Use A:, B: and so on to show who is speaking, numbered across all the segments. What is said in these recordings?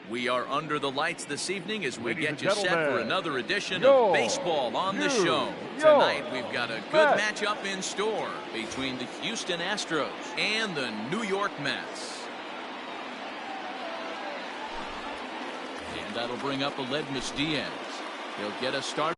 A: We are under the lights this evening as we
B: Ladies
A: get
B: and
A: you set
B: gentlemen,
A: for another edition
B: your
A: of baseball on the show.
B: your
A: Tonight we've got a good
B: Mets.
A: matchup in store between the Houston Astros and the New York Mets. And that'll bring up Aledmys Diaz. He'll get us started.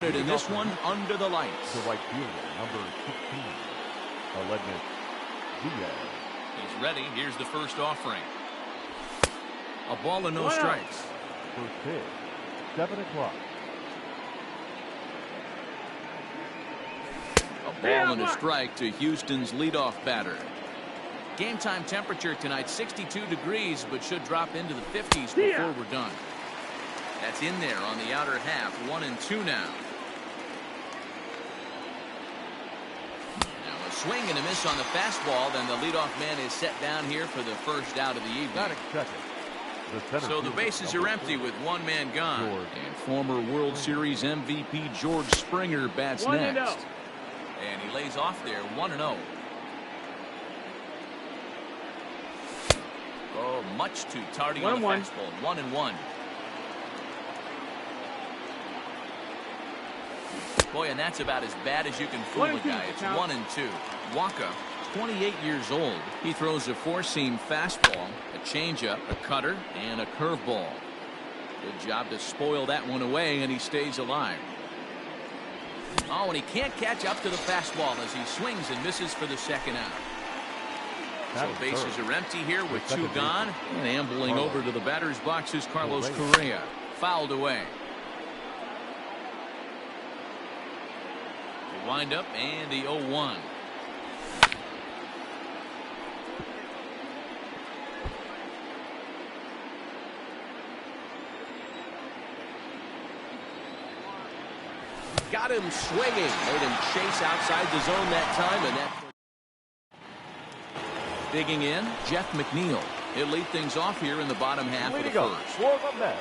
A: In this one, under the lights.
B: The right fielder, number 16, Aledmys Diaz.
A: He's ready. Here's the first offering. A ball and no strikes.
B: First pitch, 7 o'clock.
A: A ball and a strike to Houston's leadoff batter. Game time temperature tonight 62 degrees, but should drop into the 50s before we're done. That's in there on the outer half. 1-2 now. Now a swing and a miss on the fastball. Then the leadoff man is set down here for the first out of the evening.
B: Batting second.
A: So the bases are empty with one man gone. And former World Series MVP George Springer bats next. And he lays off there 1-0. Oh, much too tardy on the fastball. 1-1. Boy, and that's about as bad as you can fool a guy. It's 1-2. Wacha, 28 years old. He throws a four-seam fastball, a changeup, a cutter, and a curveball. Good job to spoil that one away, and he stays alive. Oh, and he can't catch up to the fastball as he swings and misses for the second out. So bases are empty here with two gone. And ambling over to the batter's box is Carlos Correa. Fouled away. The windup and the 0-1. Got him swinging. Made him chase outside the zone that time, and that. Digging in, Jeff McNeil. He'll lead things off here in the bottom half of the first.
B: For the Mets,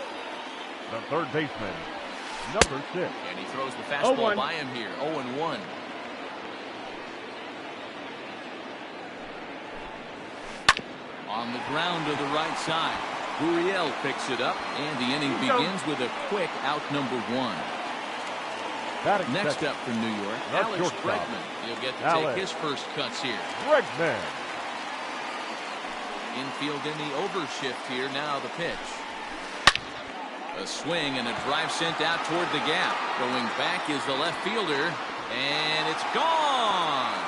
B: the third baseman, number 6.
A: And he throws the fastball by him here. 0-1. On the ground to the right side. Gurriel picks it up, and the inning begins with a quick out number 1. Next up for New York, Alex Bregman. He'll get to take his first cuts here.
B: Bregman.
A: Infield in the overshift here. Now the pitch. A swing and a drive sent out toward the gap. Going back is the left fielder, and it's gone.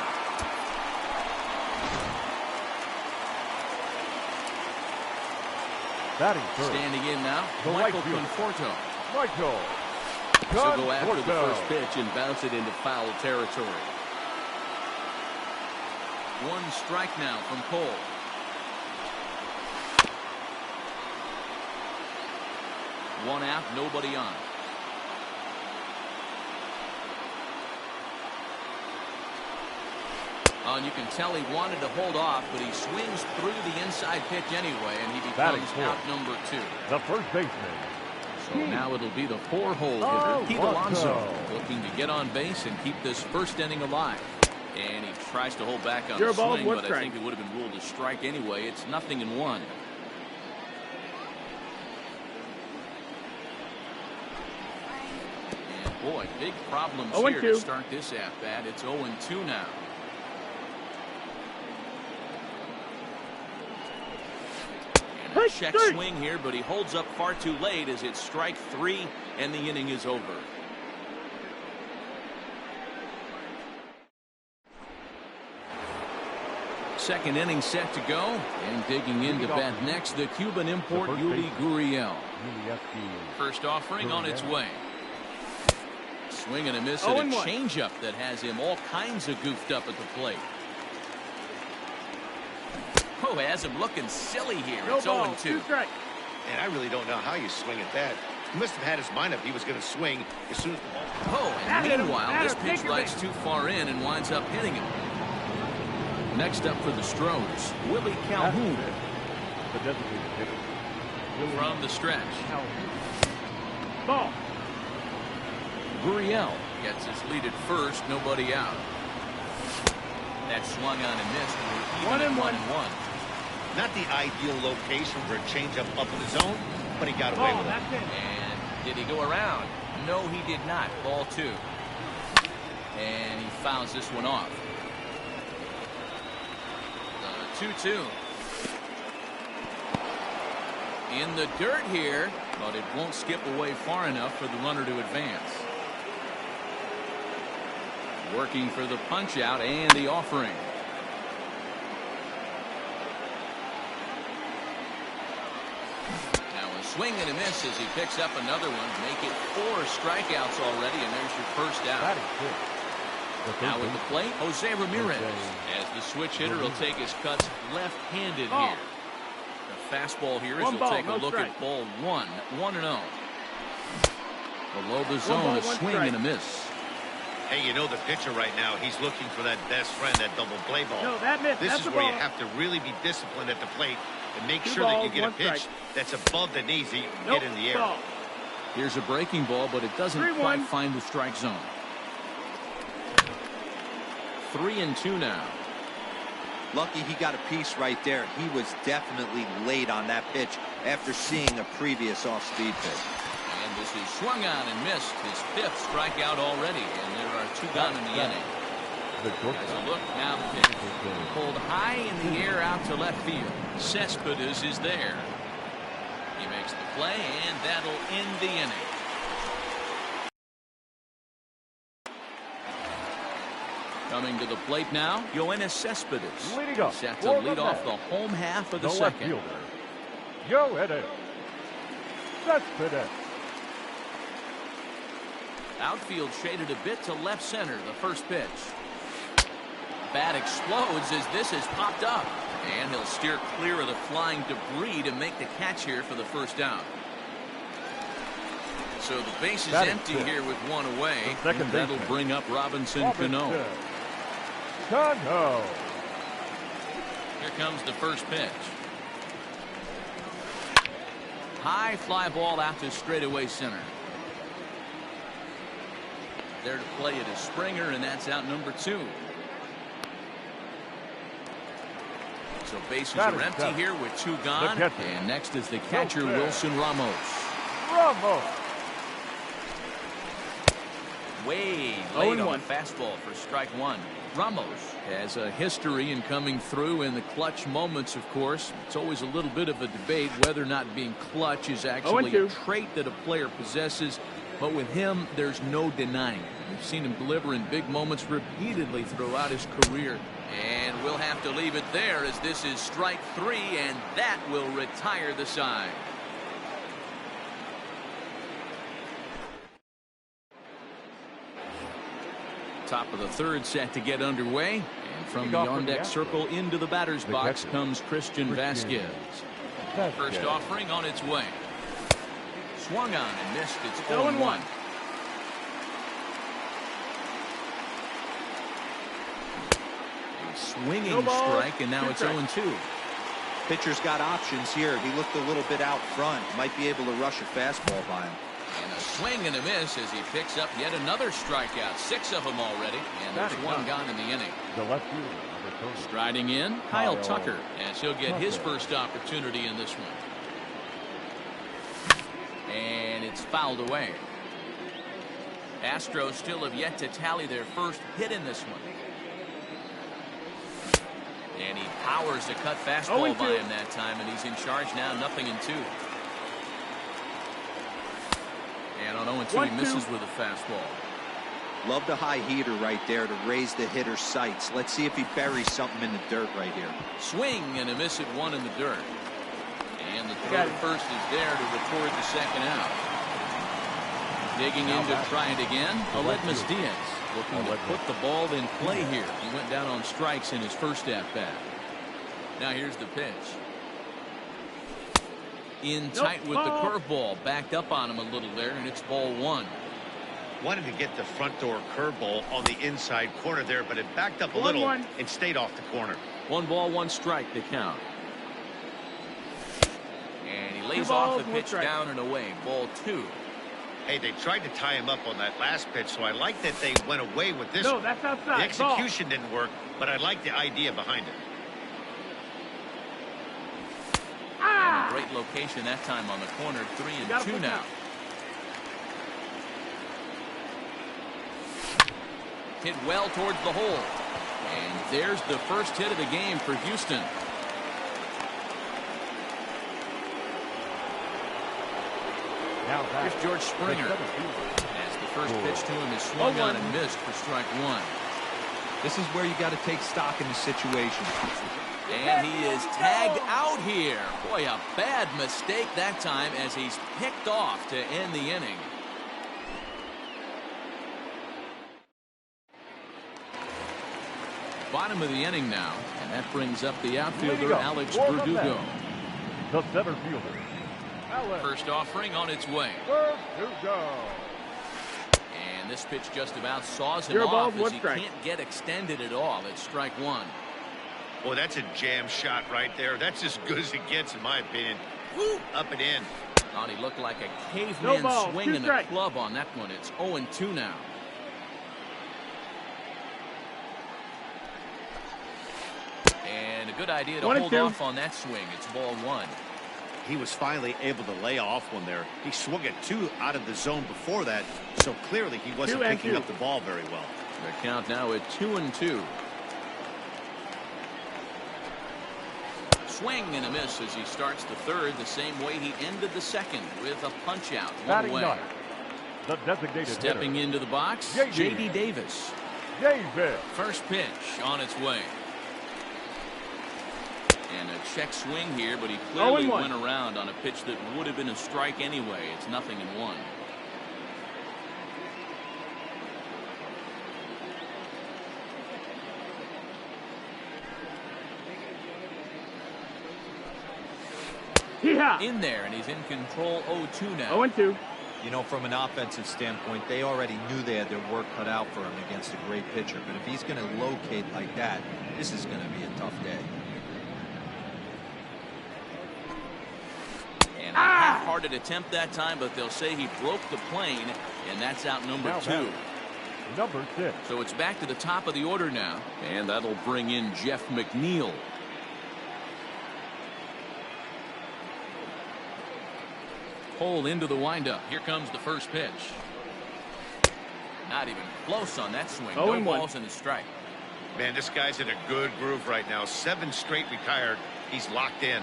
A: Standing in now, Michael Conforto. He'll go after the first pitch and bounce it into foul territory. One strike now from Cole. One out, nobody on. Oh, and you can tell he wanted to hold off, but he swings through the inside pitch anyway, and he becomes out number 2.
B: The first baseman,
A: So now it'll be the 4-hole hitter, Pete Alonso, looking to get on base and keep this first inning alive. And he tries to hold back on the swing, but I think it would have been ruled a strike anyway. It's 0-1. And boy, big problems here to start this at-bat. It's 0-2 now. And a check swing here, but he holds up far too late as it's strike 3 and the inning is over. Second inning set to go, and digging into bat next, the Cuban import Yuli Gurriel. First offering on its way. Swing and a miss at a changeup that has him all kinds of goofed up at the plate. Oh, has him looking silly here. It's 0-2.
C: And I really don't know how you swing at that. He must have had his mind up he was going to swing as soon as the ball.
A: Oh, and meanwhile, this pitch lights too far in and winds up hitting him. Next up for the Stros, Willie Calhoun. From the stretch.
B: Ball.
A: Gurriel gets his lead at first, nobody out. That swung on and missed. We're even at 1-1.
C: Not the ideal location for a changeup up in the zone, but he got away with it.
A: And did he go around? No, he did not. Ball 2. And he fouls this one off. 2-2. In the dirt here, but it won't skip away far enough for the runner to advance. Working for the punch out and the offering. Now a swing and a miss as he picks up another one. Make it 4 strikeouts already, and there's your first out.
B: That is good.
A: Now at the plate, Jose Ramirez. As the switch hitter will take his cuts left-handed here. The fastball here is he'll take a look at ball 1. 1-0. Below the zone, a swing and a miss.
C: Hey, you know the pitcher right now, he's looking for that best friend, that double play ball.
D: No, that missed.
C: This is where you have to really be disciplined at the plate and make sure that you get a pitch that's above the knees that you can get in the air.
A: Here's a breaking ball, but it doesn't quite find the strike zone. 3-2 now.
E: Lucky he got a piece right there. He was definitely late on that pitch after seeing a previous off-speed pitch.
A: And this is swung on and missed. His 5th strikeout already, and there are 2 gone in the inning. As a look, now the pitch pulled high in the air out to left field. Cespedes is there. He makes the play, and that'll end the inning. Coming to the plate now, Yoenis Cespedes. Set to lead off the home half of the second.
B: Yoenis Cespedes.
A: Outfield shaded a bit to left center, the first pitch. Bat explodes as this has popped up. And he'll steer clear of the flying debris to make the catch here for the first out. So the base is empty here with 1 away. That'll bring up Robinson Cano. Here comes the first pitch. High fly ball out to straightaway center. There to play it is Springer, and that's out number 2. So bases are empty here with 2 gone. And next is the catcher, Wilson Ramos. Way late on the fastball for strike 1. Ramos has a history in coming through in the clutch moments, of course. It's always a little bit of a debate whether or not being clutch is actually a trait that a player possesses. But with him, there's no denying it. We've seen him deliver in big moments repeatedly throughout his career. And we'll have to leave it there as this is strike 3, and that will retire the side. Top of the 3rd set to get underway. And from the on-deck circle into the batter's box comes Christian Vasquez. First offering on its way. Swung on and missed. It's 0-1. A swinging strike, and now it's 0-2.
E: Pitcher's got options here. He looked a little bit out front. Might be able to rush a fastball by him.
A: And a swing and a miss as he picks up yet another strikeout. 6 of them already. And there's 1 gone in the inning.
B: The left fielder, number 30.
A: Striding in, Kyle Tucker, as he'll get his first opportunity in this one. And it's fouled away. Astros still have yet to tally their first hit in this one. And he powers a cut fastball by him that time, and he's in charge now, 0-2. And on 0-2, he misses with a fastball.
E: Love the high heater right there to raise the hitter's sights. Let's see if he buries something in the dirt right here.
A: Swing and a miss at 1 in the dirt. And the throw to first is there to record the second out. Digging in to try it again, Aledmys Diaz looking to put the ball in play here. He went down on strikes in his first at-bat. Now here's the pitch. In tight with the curveball, backed up on him a little there, and it's ball 1.
C: Wanted to get the front door curveball on the inside corner there, but it backed up a little and stayed off the corner.
A: 1 ball, 1 strike to count. And he lays off the pitch down and away. Ball 2.
C: Hey, they tried to tie him up on that last pitch, so I like that they went away with this.
D: No, that's outside.
C: The execution didn't work, but I like the idea behind it.
A: And a great location that time on the corner. 3-2 now. Hit well towards the hole. And there's the first hit of the game for Houston.
B: Now
A: Here's George Springer. As the first pitch to him is swung on and missed for strike 1.
E: This is where you got to take stock in the situation.
A: And he is tagged out here. Boy, a bad mistake that time as he's picked off to end the inning. Bottom of the inning now, and that brings up the outfielder Alex Verdugo.
B: The center fielder, Alex
A: First offering on its way.
B: Verdugo.
A: And this pitch just about saws him off as he can't get extended at all. It's strike 1.
C: Well, that's a jam shot right there. That's as good as it gets, in my opinion. Woo, up and in.
A: Thought he looked like a caveman swinging a club on that one. It's 0-2 now. And a good idea to hold off on that swing. It's ball 1.
C: He was finally able to lay off one there. He swung at 2 out of the zone before that, so clearly he wasn't picking up the ball very well.
A: The count now at 2-2. Swing and a miss as he starts the third the same way he ended the second with a punch out. 1 away.
B: The designated
A: Stepping into the box, J.D. Davis. First pitch on its way. And a check swing here, but he clearly went around on a pitch that would have been a strike anyway. It's 0-1. In there, and he's in control. 0-2 now.
D: 0-2.
E: You know, from an offensive standpoint, they already knew they had their work cut out for him against a great pitcher. But if he's going to locate like that, this is going to be a tough day.
A: And a half-hearted attempt that time, but they'll say he broke the plane, and that's out number 2.
B: Number 6.
A: So it's back to the top of the order now, and that'll bring in Jeff McNeil. Hole into the windup. Here comes the first pitch. Not even close on that swing. No balls and a strike.
C: Man, this guy's in a good groove right now. 7 straight retired. He's locked in.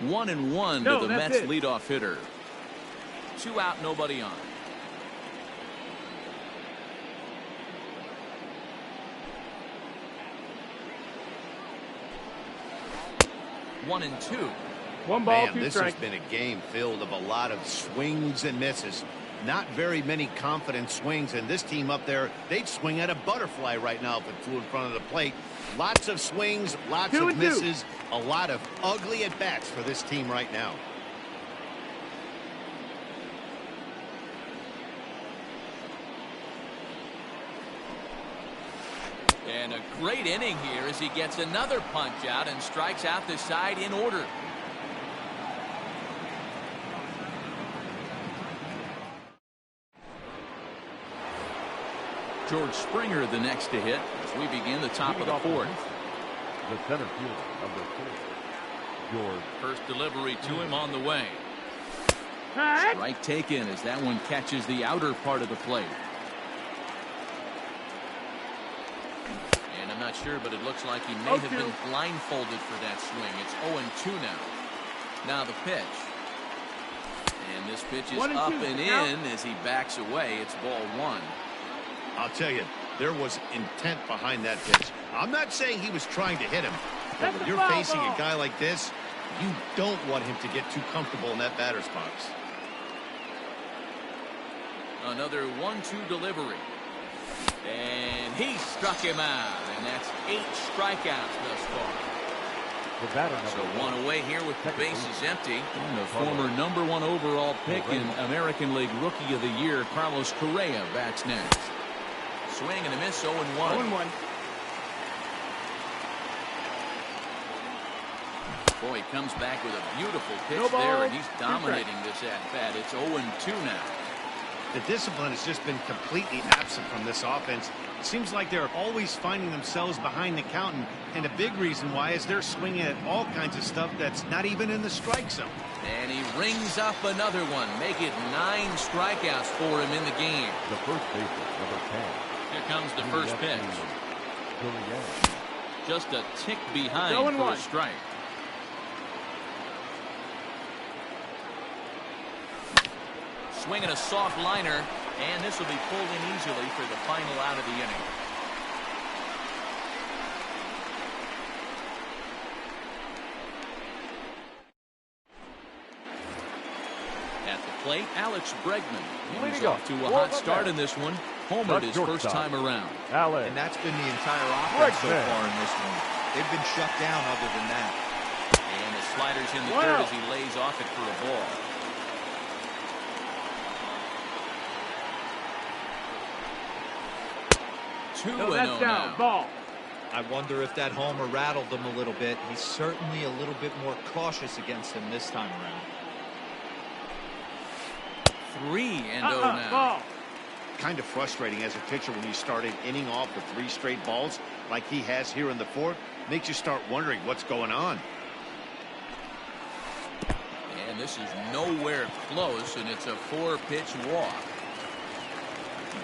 A: One and one to the Mets leadoff hitter. 2 out, nobody on. One and 2.
D: 1 ball,
C: Man,
D: 2
C: this
D: strikes.
C: has been a game filled of a lot of swings and misses. Not very many confident swings, and this team up there, they'd swing at a butterfly right now if it flew in front of the plate. Lots of swings, lots of misses, a lot of ugly at-bats for this team right now.
A: And a great inning here as he gets another punch out and strikes out the side in order. George Springer the next to hit as we begin the top of the fourth.
B: The center fielder, number 4, George.
A: First delivery to him on the way. Strike taken as that one catches the outer part of the plate. And I'm not sure, but it looks like he may have been blindfolded for that swing. It's 0-2 now. Now the pitch. And this pitch is up and in as he backs away. It's ball 1.
C: I'll tell you, there was intent behind that pitch. I'm not saying he was trying to hit him, but when you're facing a guy like this, you don't want him to get too comfortable in that batter's box.
A: Another 1-2 delivery. And he struck him out, and that's 8 strikeouts thus far.
B: The batter
A: So one away here with the bases empty. And the former #1 overall pick in American League Rookie of the Year, Carlos Correa, bats next. Swing and a miss, 0-1.
D: 0-1.
A: Boy, he comes back with a beautiful pitch there, and he's dominating this at-bat. It's 0-2 now.
C: The discipline has just been completely absent from this offense. It seems like they're always finding themselves behind the count, and a big reason why is they're swinging at all kinds of stuff that's not even in the strike zone.
A: And he rings up another one, make it 9 strikeouts for him in the game.
B: The first baseman, number 10.
A: Here comes the first pitch.
B: Julian.
A: Just a tick behind for a strike. Swinging a soft liner, and this will be pulled in easily for the final out of the inning. At the plate, Alex Bregman. He's off to a hot start in this one. Homered his first time around.
E: And that's been the entire offense so far in this one. They've been shut down other than that.
A: And the slider's in the dirt as he lays off it for a ball.
D: That's down. Ball.
E: I wonder if that homer rattled him a little bit. He's certainly a little bit more cautious against him this time around.
A: 3-0 now.
D: Ball.
C: Kind of frustrating as a pitcher when you start an inning off with 3 straight balls like he has here in the fourth. Makes you start wondering what's going on.
A: And this is nowhere close, and it's a 4-pitch walk.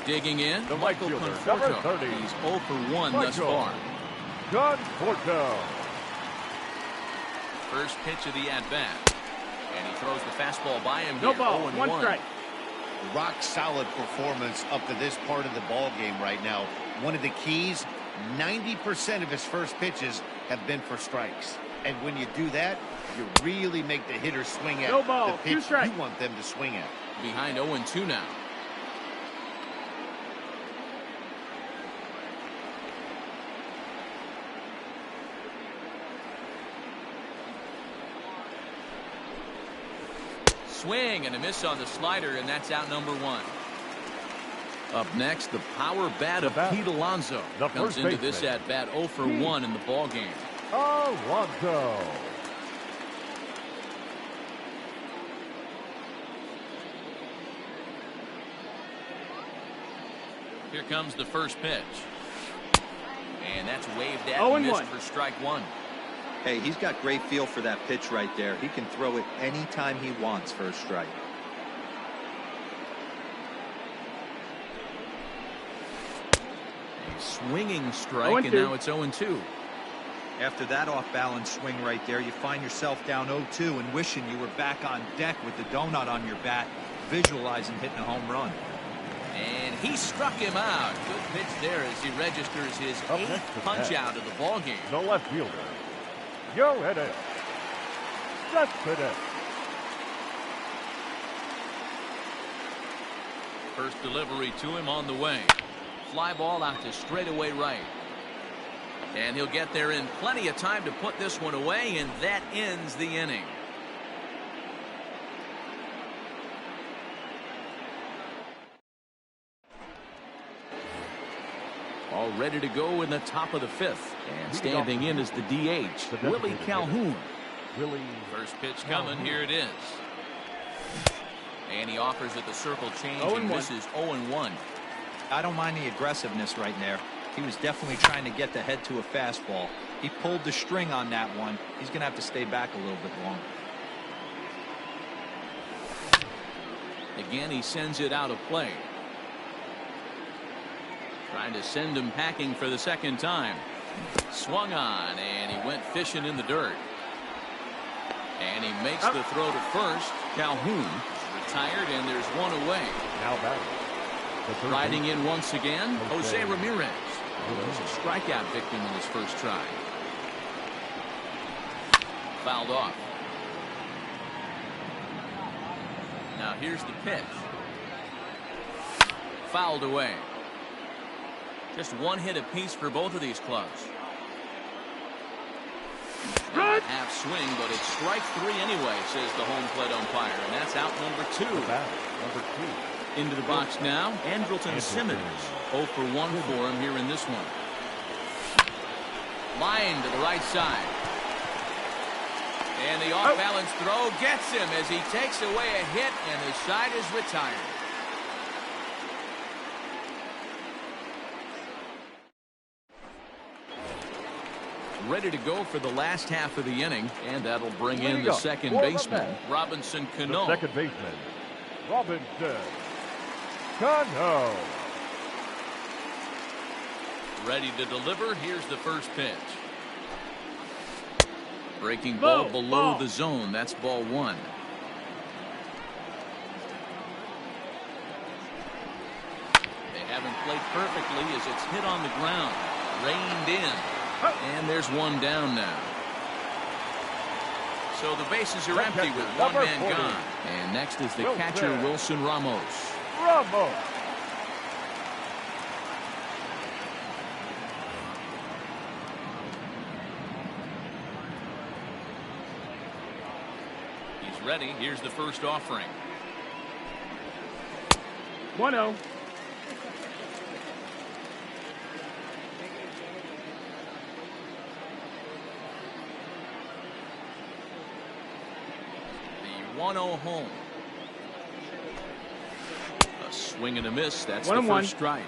A: Digging in,
B: the
A: Michael Conforto. He's 0 for 1 thus far.
B: Conforto.
A: First pitch of the at-bat. And he throws the fastball by him
D: No
A: here.
D: ball,
A: 0-1.
D: 1 strike.
C: Rock solid performance up to this part of the ball game right now. One of the keys, 90% of his first pitches have been for strikes. And when you do that, you really make the hitter swing at the pitch you want them to swing at.
A: Behind 0-2 now. Swing and a miss on the slider, and that's out number 1. Up next, the power bat of Pete Alonso comes into this at bat 0 for 1 in the ball game.
B: Alonso.
A: Here comes the first pitch. And that's waved at and missed for strike 1.
E: Hey, he's got great feel for that pitch right there. He can throw it anytime he wants for a strike.
A: A swinging strike, and now it's 0-2.
E: After that off-balance swing right there, you find yourself down 0-2 and wishing you were back on deck with the donut on your bat, visualizing hitting a home run.
A: And he struck him out. Good pitch there as he registers his 8th punch out of the ball game.
B: The left fielder. Yo, hit it. Just hit it.
A: First delivery to him on the way. Fly ball out to straightaway right. And he'll get there in plenty of time to put this one away, and that ends the inning. All ready to go in the top of the 5th. And standing in is the DH, Willie Calhoun. First pitch coming. Here it is. And he offers it the circle change and misses 0-1.
E: I don't mind the aggressiveness right there. He was definitely trying to get the head to a fastball. He pulled the string on that one. He's going to have to stay back a little bit longer.
A: Again, he sends it out of play. Trying to send him packing for the second time. Swung on, and he went fishing in the dirt. And he makes the throw to first. Calhoun is retired, and there's one away.
B: Now batting.
A: Riding in once again, Jose Ramirez. He was a strikeout victim in his first try. Fouled off. Now here's the pitch. Fouled away. Just one hit apiece for both of these clubs. Half swing, but it's strike 3 anyway, says the home plate umpire, and that's out number 2.
B: Number 2.
A: Into the box now, Andrelton Simmons. 0 for 1 for him here in this one. Line to the right side. And the off-balance throw gets him as he takes away a hit, and the side is retired. Ready to go for the last half of the inning, and that'll bring in the second baseman, Robinson Cano.
B: Second baseman, Robinson Cano.
A: Ready to deliver. Here's the first pitch. Breaking ball below the zone. That's ball 1. They haven't played perfectly as it's hit on the ground. Reined in. And there's one down now. So the bases are empty with one man gone. And next is the catcher, Wilson Ramos. He's ready. Here's the first offering.
D: 1-0.
A: The 1-0 home. A swing and a miss. That's the first strike.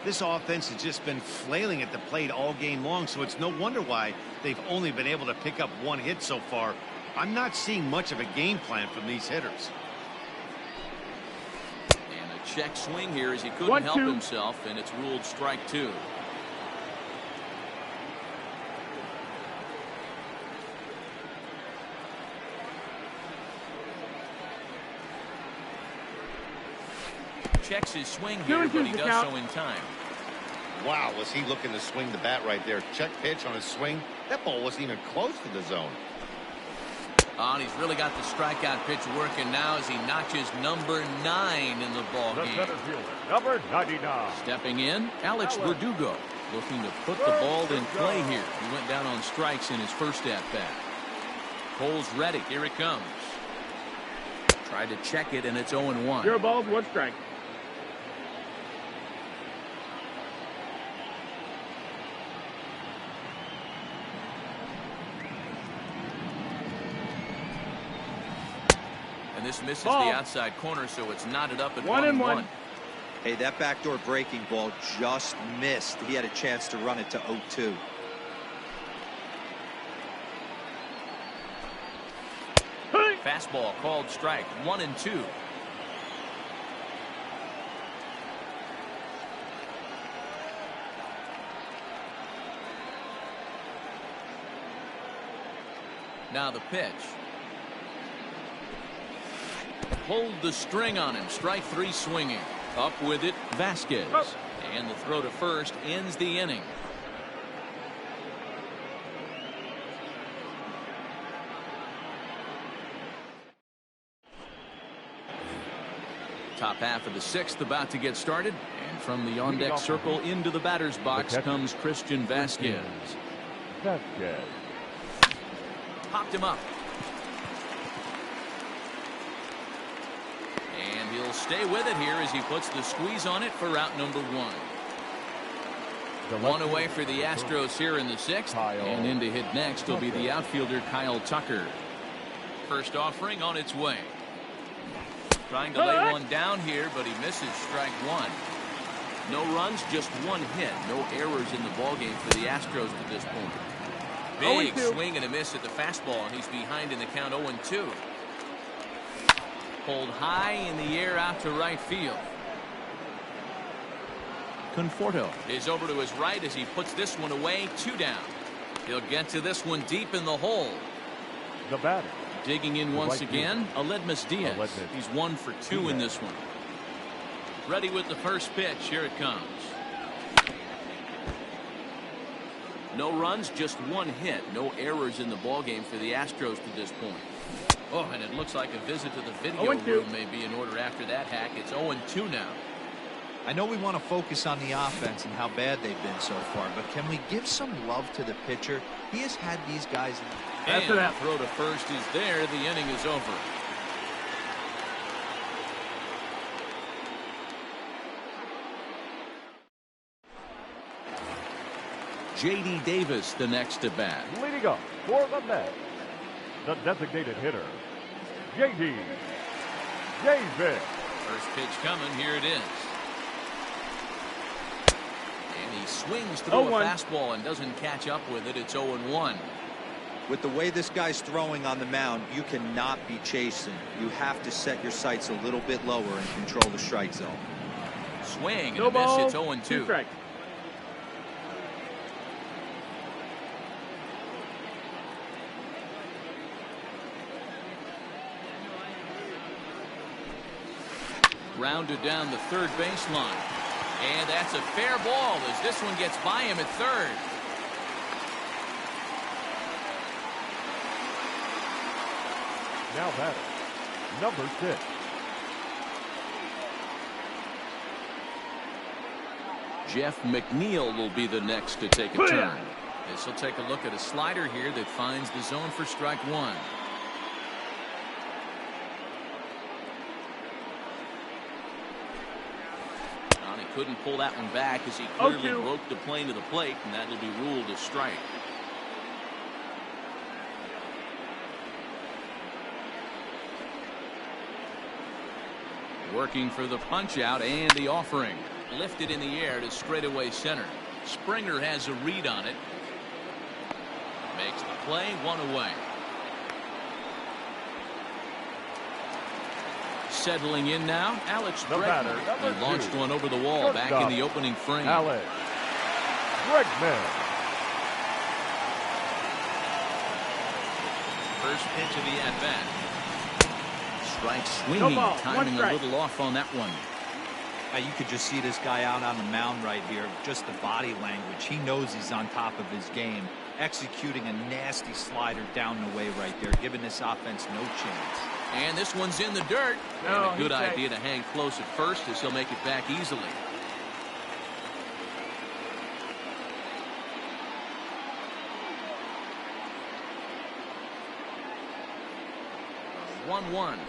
C: This offense has just been flailing at the plate all game long, so it's no wonder why they've only been able to pick up 1 hit so far. I'm not seeing much of a game plan from these hitters.
A: And a check swing here as he couldn't help himself, and it's ruled strike 2. Checks his swing here, but he does so in time.
C: Wow, was he looking to swing the bat right there? Check pitch on his swing. That ball wasn't even close to the zone.
A: And he's really got the strikeout pitch working now as he notches number 9 in the ball game.
B: Number 99.
A: Stepping in, Alex Verdugo, looking to put the ball in play here. He went down on strikes in his first at-bat. Cole's ready. Here it comes. Tried to check it, and it's 0-1.
D: 0 balls, 1 strike.
A: This misses the outside corner, so it's knotted up at 1-1.
E: Hey, that backdoor breaking ball just missed. He had a chance to run it to 0-2.
A: Fastball called strike. 1-2. Now the pitch. Pulled the string on him. Strike 3 swinging. Up with it, Vasquez. And the throw to first ends the inning. Top half of the 6th about to get started. And from the on-deck circle into the batter's box comes Christian Vasquez. Popped him up. And he'll stay with it here as he puts the squeeze on it for out number 1. One away for the Astros here in the 6th. And in to hit next will be the outfielder Kyle Tucker. First offering on its way. Trying to lay one down here, but he misses strike one. No runs, just one hit. No errors in the ballgame for the Astros to this point. Big swing and a miss at the fastball, and he's behind in the count 0-2. Pulled high in the air out to right field. Conforto is over to his right as he puts this one away. 2 down. He'll get to this one deep in the hole.
B: The batter.
A: Digging in once again, Aledmys Diaz. He's 1 for 2 in this one. Ready with the first pitch. Here it comes. No runs, just one hit. No errors in the ballgame for the Astros to this point. Oh, and it looks like a visit to the video room may be in order after that hack. It's 0-2 now.
E: I know we want to focus on the offense and how bad they've been so far, but can we give some love to the pitcher? He has had these guys.
A: And the throw to first is there. The inning is over. J.D. Davis, the next to bat.
B: Leading up for the Mets, the designated hitter, J.D. Davis.
A: First pitch coming. Here it is. And he swings through a fastball and doesn't catch up with it. It's 0-1.
E: With the way this guy's throwing on the mound, you cannot be chasing. You have to set your sights a little bit lower and control the strike zone.
A: Swing and a miss. It's 0-2. Rounded down the third baseline. And that's a fair ball as this one gets by him at third.
B: Now batter, number 6.
A: Jeff McNeil will be the next to take a turn. This will take a look at a slider here that finds the zone for strike one. He couldn't pull that one back as he clearly broke the plane to the plate, and that'll be ruled a strike. Working for the punch out and the offering. Lifted in the air to straightaway center. Springer has a read on it. Makes the play, 1 away. Settling in now, Alex Bregman. He launched one over the wall back in the opening frame.
B: Alex Bregman.
A: First pitch of the at-bat. Strike swinging, timing a little off on that one.
E: You could just see this guy out on the mound right here. Just the body language. He knows he's on top of his game. Executing a nasty slider down the way right there, giving this offense no chance.
A: And this one's in the dirt. And a good idea to hang close at first as he'll make it back easily. One.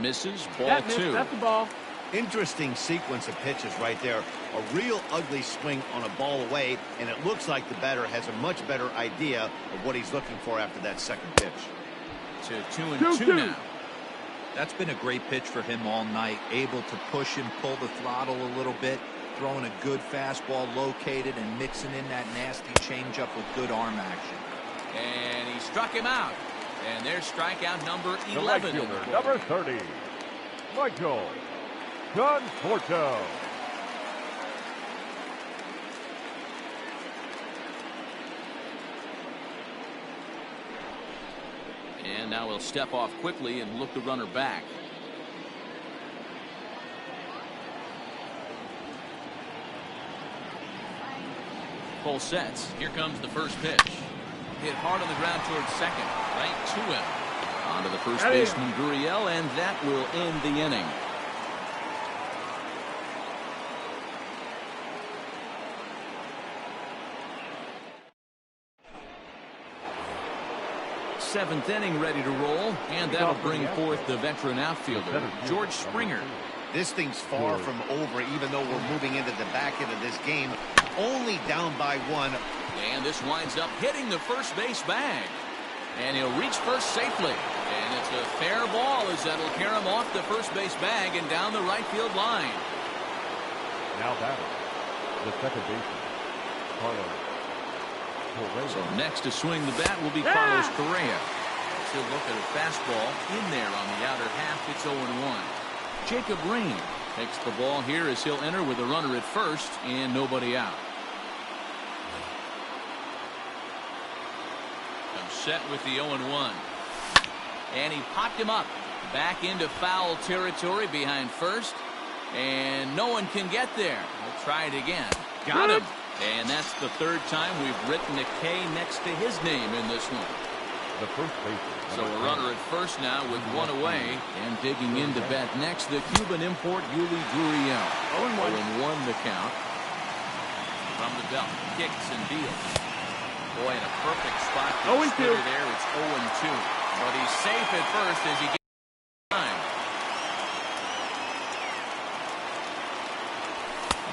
A: Misses, ball 2.
D: That's the ball.
C: Interesting sequence of pitches right there. A real ugly swing on a ball away, and it looks like the batter has a much better idea of what he's looking for after that second pitch.
A: To 2-2 now.
E: That's been a great pitch for him all night. Able to push and pull the throttle a little bit. Throwing a good fastball located and mixing in that nasty changeup with good arm action.
A: And he struck him out. And there's strikeout number 11.
B: The right fielder, number 30, Michael Conforto.
A: And now he'll step off quickly and look the runner back. Full sets. Here comes the first pitch. Hit hard on the ground towards second. Right to him. On to the first baseman, Gurriel, and that will end the inning. Seventh inning ready to roll, and that'll bring forth the veteran outfielder, George Springer.
C: This thing's far from over, even though we're moving into the back end of this game. Only down by 1.
A: And this winds up hitting the first base bag. And he'll reach first safely. And it's a fair ball as that'll carry him off the first base bag and down the right field line.
B: Now batting, the second baseman, Carlos Correa.
A: So next to swing the bat will be Carlos Correa. He'll look at a fastball in there on the outer half. It's 0-1. Jacob Rain takes the ball here as he'll enter with a runner at first and nobody out. I'm set with the 0-1. And he popped him up back into foul territory behind first. And no one can get there. We'll try it again. Got him. And that's the third time we've written a K next to his name in this one.
B: The first baseman.
A: So a runner at first now with 1 away. And digging in to bat next, the Cuban import Yuli Gurriel. 0-1 the count. From the belt, kicks and deals. Boy, in a perfect spot to the splitter there. It's 0-2. But he's safe at first as he gets time.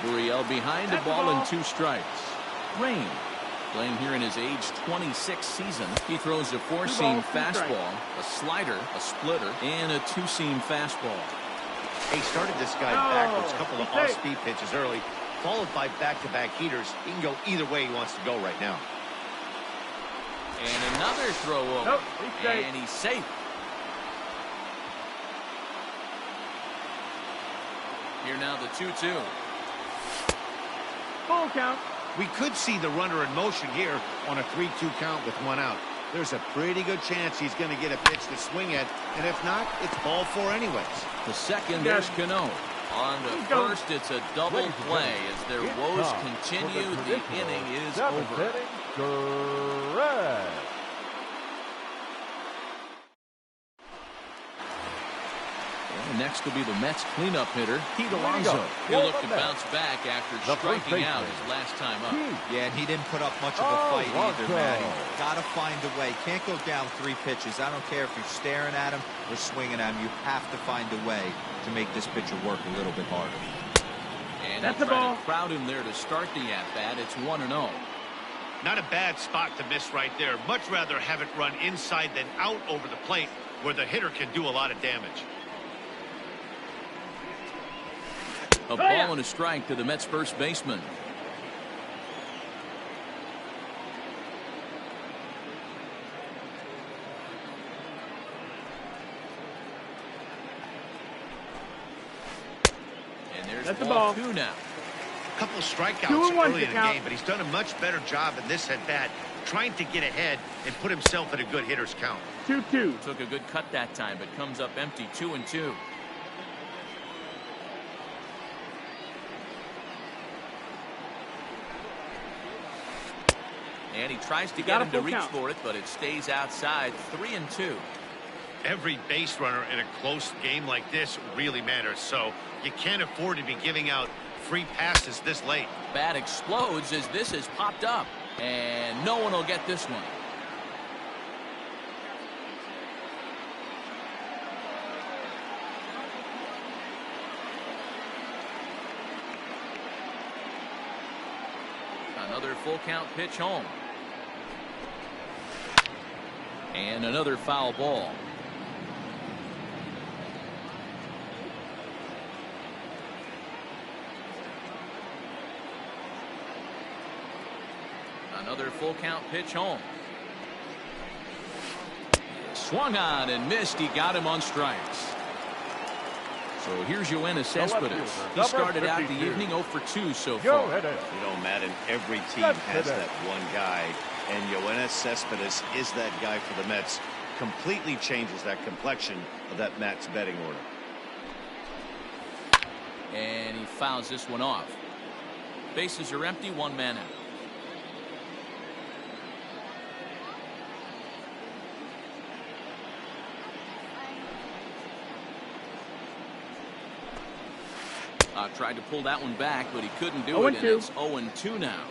A: Gurriel behind the ball and 2 strikes. Rain playing here in his age 26 season. He throws a 4-seam fastball, a slider, a splitter, and a 2-seam fastball.
C: He started this guy backwards, a couple of off-speed pitches early, followed by back-to-back heaters. He can go either way he wants to go right now.
A: And another throw over. And he's safe. Here now the 2-2.
D: Full count.
C: We could see the runner in motion here on a 3-2 count with 1 out. There's a pretty good chance he's going to get a pitch to swing at, and if not, it's ball 4 anyways.
A: The second, there's Cano. On the first, it's a double play as their woes continue. The inning is over.
B: Correct.
A: And next will be the Mets cleanup hitter, Pete Alonso. He'll look to bounce back after striking out his last time up.
E: Yeah, and he didn't put up much of a fight either, Matty. Got to find a way. Can't go down 3 pitches. I don't care if you're staring at him or swinging at him. You have to find a way to make this pitcher work a little bit harder.
A: And that's the ball. Crowd him there to start the at-bat. It's 1-0.
C: Not a bad spot to miss right there. Much rather have it run inside than out over the plate where the hitter can do a lot of damage.
A: A ball and a strike to the Mets first baseman. And there's ball 2 now.
C: A couple strikeouts early in the game, but he's done a much better job in this at-bat trying to get ahead and put himself in a good hitter's count.
D: 2-2.
A: Took a good cut that time, but comes up empty. 2-2. And he tries to get him to reach for it, but it stays outside. 3-2.
C: Every base runner in a close game like this really matters, so you can't afford to be giving out free passes this late.
A: Bat explodes as this has popped up, and no one will get this one. Another full count pitch home. And another foul ball. Another full count pitch home. Swung on and missed. He got him on strikes. So here's Yoenis Cespedes. He started out the evening 0 for 2 so far.
C: You know, Madden, every team has that one guy, and Yoenis Cespedes is that guy for the Mets. Completely changes that complexion of that Mets betting order.
A: And he fouls this one off. Bases are empty, 1 man out. Tried to pull that one back, but he couldn't do it, and it's 0-2 now.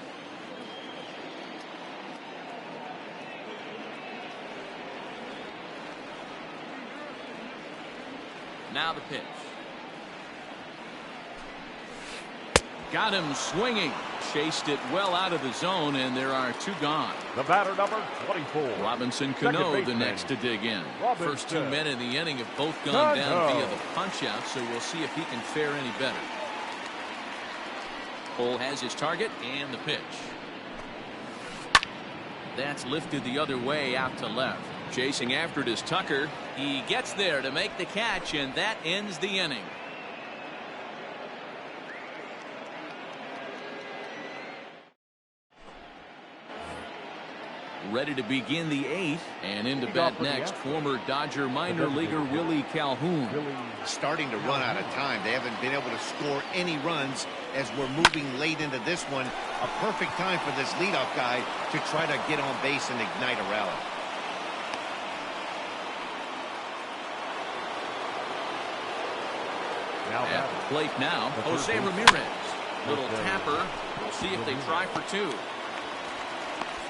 A: Now the pitch. Got him swinging. Chased it well out of the zone, and there are 2 gone.
B: The batter, number 24.
A: Robinson
B: Second
A: Cano, the
B: baseman,
A: next to dig in.
B: Robinson.
A: First 2 men in the inning have both gone down
B: Cano.
A: via the punch-out, so we'll see if he can fare any better. Cole has his target and the pitch. That's lifted the other way out to left. Chasing after it is Tucker. He gets there to make the catch, and that ends the inning. Ready to begin the 8th, and into bat next, former Dodger minor leaguer Willie Calhoun.
C: Starting to run out of time. They haven't been able to score any runs as we're moving late into this one. A perfect time for this leadoff guy to try to get on base and ignite a rally.
A: At the plate now, Jose Ramirez. Little tapper. We'll see if they try for 2.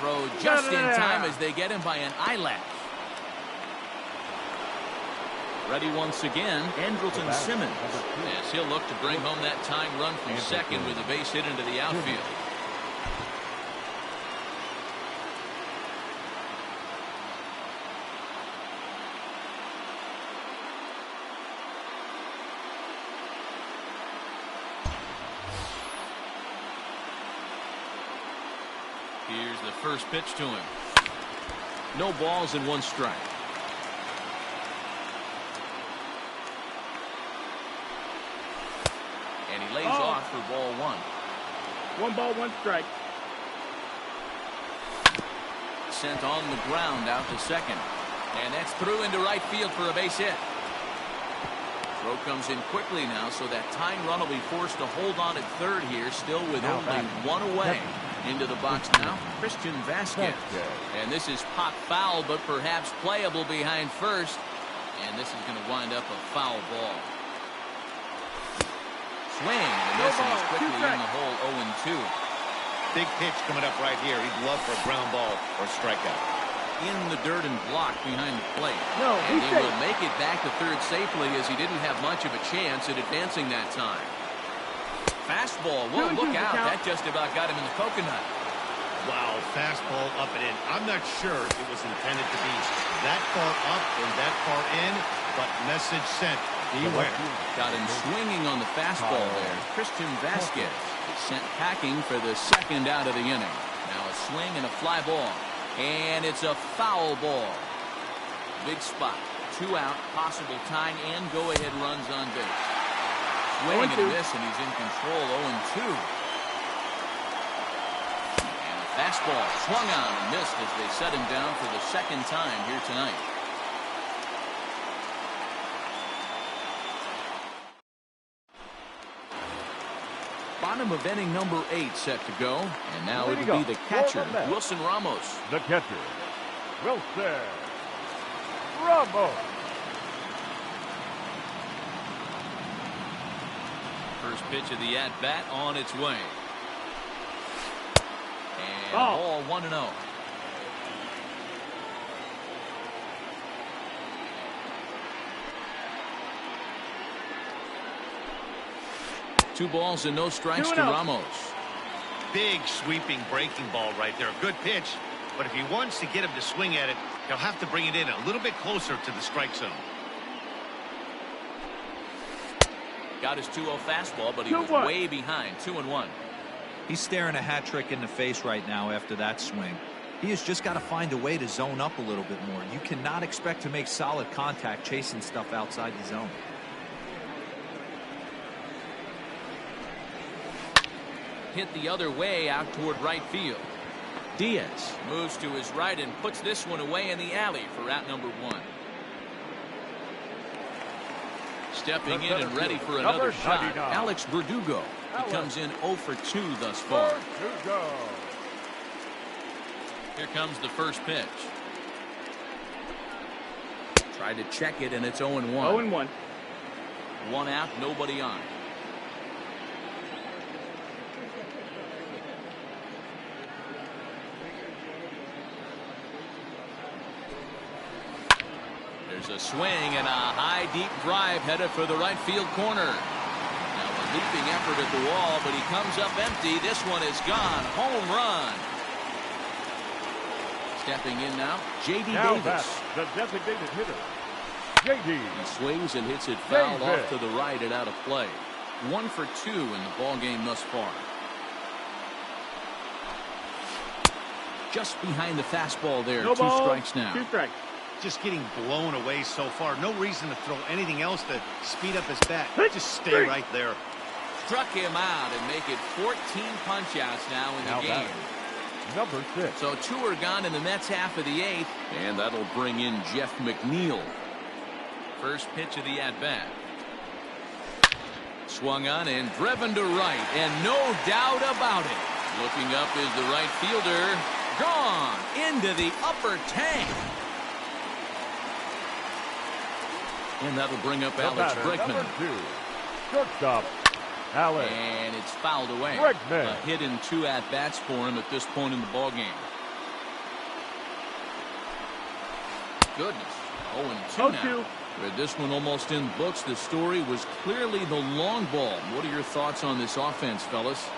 A: Throw just in time as they get him by an eyelash. Ready once again, Andrelton Simmons. Yes, he'll look to bring home that tying run from second with a base hit into the outfield. Here's the first pitch to him. No balls and 1 strike. And he lays off for ball 1.
D: 1 ball, 1 strike.
A: Sent on the ground out to second. And that's through into right field for a base hit. Throw comes in quickly now, so that tying run will be forced to hold on at third here, still with only 1 away. Into the box now, Christian Vasquez. And this is pop foul, but perhaps playable behind first. And this is going to wind up a foul ball. Swing, and this is quickly in the hole, 0-2.
C: Big pitch coming up right here. He'd love for a ground ball or strikeout.
A: In the dirt and blocked behind the plate.
D: No,
A: and he will make it back to third safely, as he didn't have much of a chance at advancing that time. Fastball. Whoa, look out. That just about got him in the coconut.
C: Wow, fastball up and in. I'm not sure it was intended to be that far up and that far in, but message sent. Beware.
A: Got him swinging on the fastball there. Christian Vasquez is sent packing for the second out of the inning. Now a swing and a fly ball. And it's a foul ball. Big spot. 2 out, possible tying and go-ahead runs on base. Swing and a miss, and he's in control, 0-2. And a fastball swung on and missed as they set him down for the second time here tonight. Bottom of inning number 8 set to go. And now it'll be the catcher, Wilson Ramos.
B: The catcher, Wilson Ramos.
A: First pitch of the at-bat on its way. And ball 1-0. Two balls and no strikes to Ramos.
C: Big sweeping breaking ball right there. Good pitch. But if he wants to get him to swing at it, he'll have to bring it in a little bit closer to the strike zone.
A: Got his 2-0 fastball, but he was way behind. 2-1.
E: He's staring a hat trick in the face right now after that swing. He has just got to find a way to zone up a little bit more. You cannot expect to make solid contact chasing stuff outside the zone.
A: Hit the other way out toward right field. Diaz moves to his right and puts this one away in the alley for out number 1. Stepping in and ready for another shot, Alex Verdugo. He comes in 0 for 2 thus far. Here comes the first pitch. Tried to check it, and it's 0-1.
D: 0-1.
A: 1 out, nobody on. There's a swing and a high deep drive headed for the right field corner. Now a Leaping effort at the wall, but he comes up empty. This one is gone. Home run. Stepping in now, J.D.
B: Now
A: Davis.
B: that's the designated hitter, J.D.
A: He swings and hits it foul off to the right and out of play. 1 for 2 in the ball game thus far. Just behind the fastball there.
D: No
A: 2
D: ball,
A: strikes now.
D: 2 strikes.
C: Just getting blown away so far. No reason to throw anything else to speed up his bat. Just stay right there.
A: Struck him out and make it 14 punch-outs now in the game.
B: Number 6.
A: So 2 are gone in the Mets half of the 8th, and that'll bring in Jeff McNeil. First pitch of the at-bat. Swung on and driven to right, and no doubt about it. Looking up is the right fielder. Gone into the upper tank. And that'll bring up Alex Bregman.
B: Number 2, shortstop, Alex.
A: And it's fouled away.
B: Bregman.
A: A hit in 2 at-bats for him at this point in the ballgame. Goodness. 0-2 now. With this one almost in books, the story was clearly the long ball. What are your thoughts on this offense, fellas?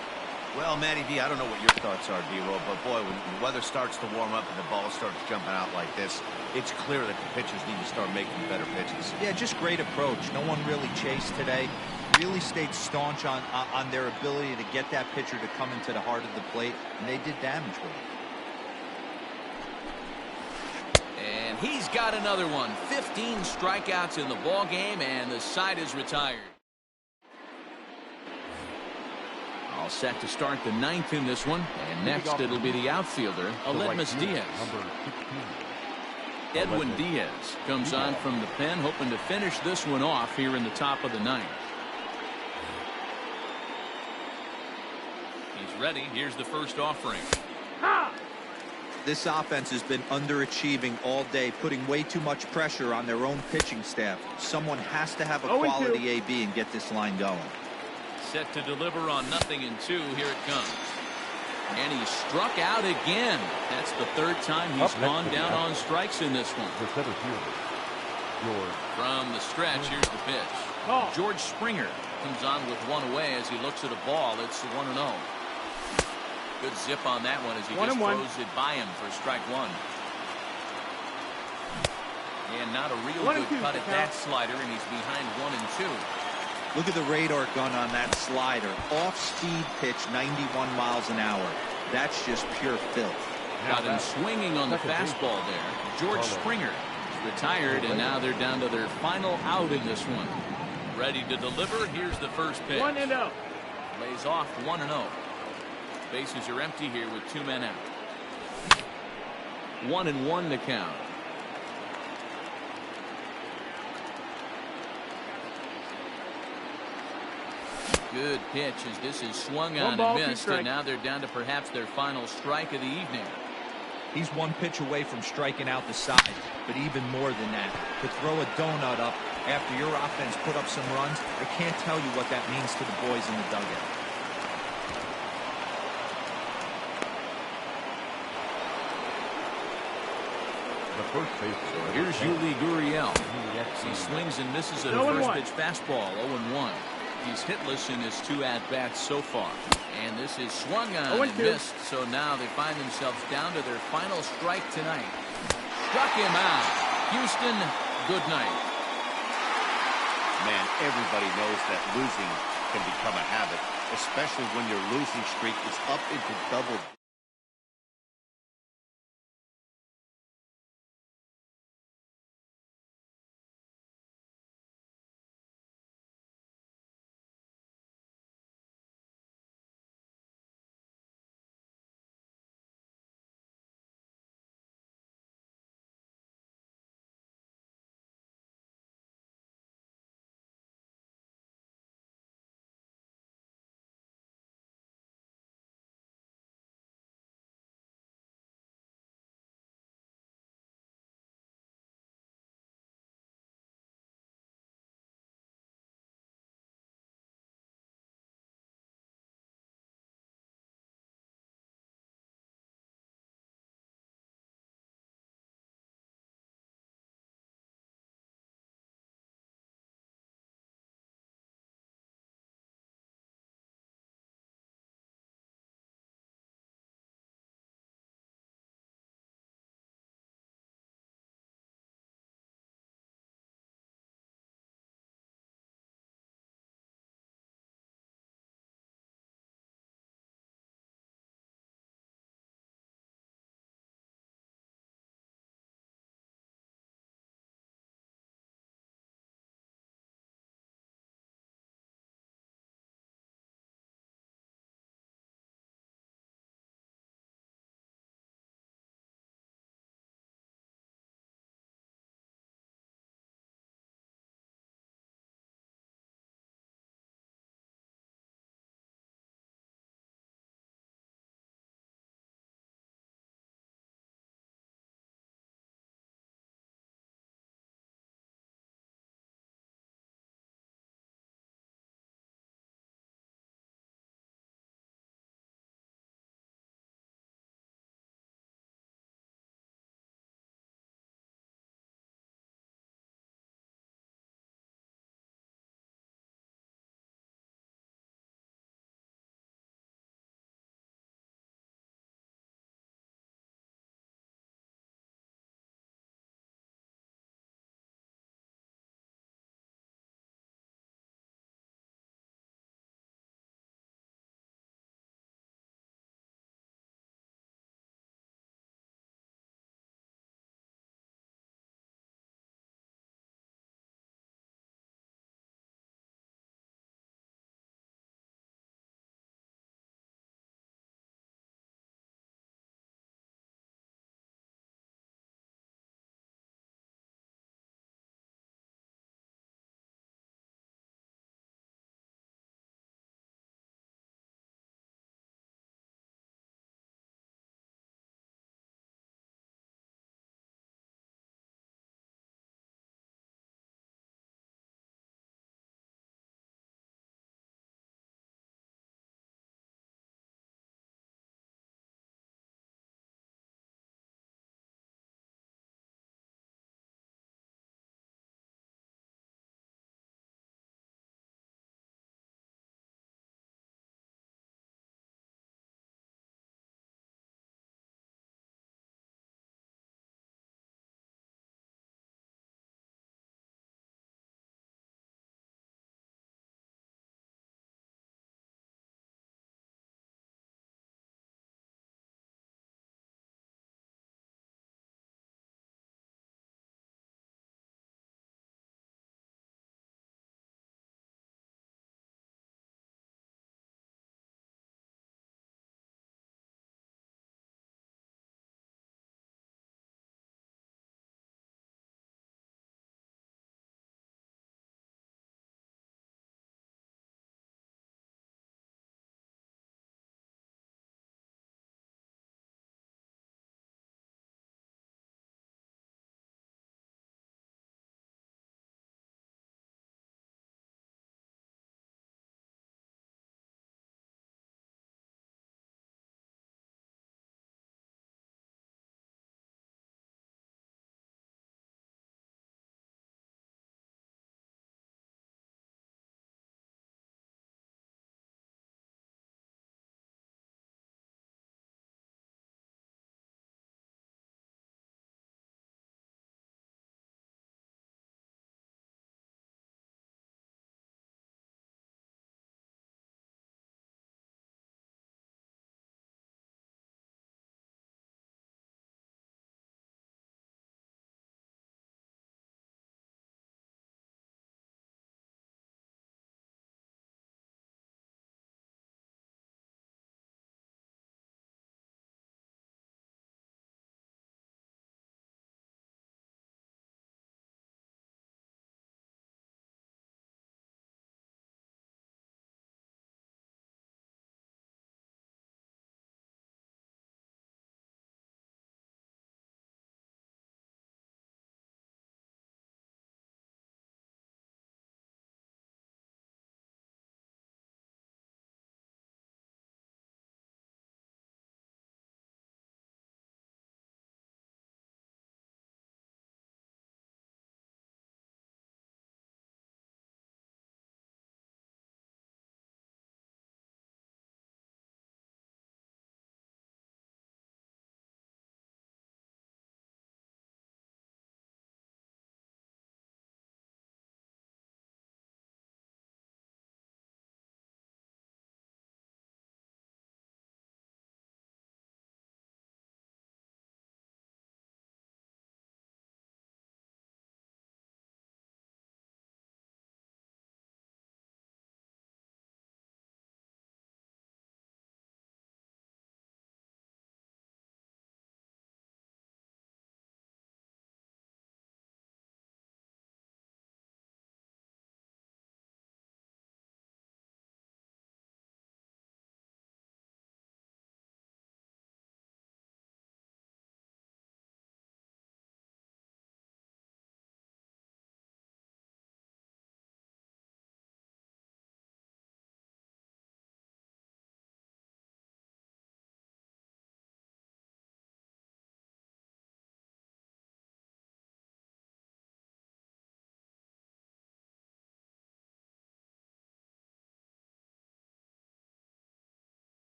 C: Well, Matty D, I don't know what your thoughts are, D-Roll, but boy, when the weather starts to warm up and the ball starts jumping out like this, it's clear that the pitchers need to start making better pitches.
E: Yeah, just great approach. No one really chased today. Really stayed staunch on their ability to get that pitcher to come into the heart of the plate, and they did damage with it.
A: And he's got another one. 15 strikeouts in the ball game, and the side is retired. All set to start the 9th in this one, and next it'll be the outfielder, Aledmys Diaz.
B: Number 16.
A: Edwin Diaz comes on from the pen, hoping to finish this one off here in the top of the 9th. He's ready. Here's the first offering.
E: This offense has been underachieving all day, putting way too much pressure on their own pitching staff. Someone has to have a quality AB and get this line going.
A: Set to deliver on 0-2. Here it comes. And he struck out again. That's the 3rd time he's gone down on strikes in this one.
B: The center fielder, George.
A: From the stretch, here's the pitch. George Springer comes on with 1 away as he looks at a ball. It's 1-0. Good zip on that one as he just throws it by him for strike 1. And not a real good cut at that slider, and he's behind 1-2.
E: Look at the radar gun on that slider. Off-speed pitch, 91 miles an hour. That's just pure filth.
A: Got him swinging on the fastball there. George Springer retired, and now they're down to their final out in this one. Ready to deliver. Here's the first pitch.
D: 1-0.
A: Lays off 1-0. Bases are empty here with 2 men out. 1-1 to count. Good pitch as this is swung on and missed, and now they're down to perhaps their final strike of the evening.
E: He's 1 pitch away from striking out the side, but even more than that, to throw a donut up after your offense put up some runs, I can't tell you what that means to the boys in the dugout.
B: First base.
A: So here's Yuli Gurriel. He swings and misses at a first pitch fastball. 0-1. He's hitless in his 2 at-bats so far. And this is swung on and missed. So now they find themselves down to their final strike tonight. Struck him out. Houston, good night.
C: Man, everybody knows that losing can become a habit, especially when your losing streak is up into double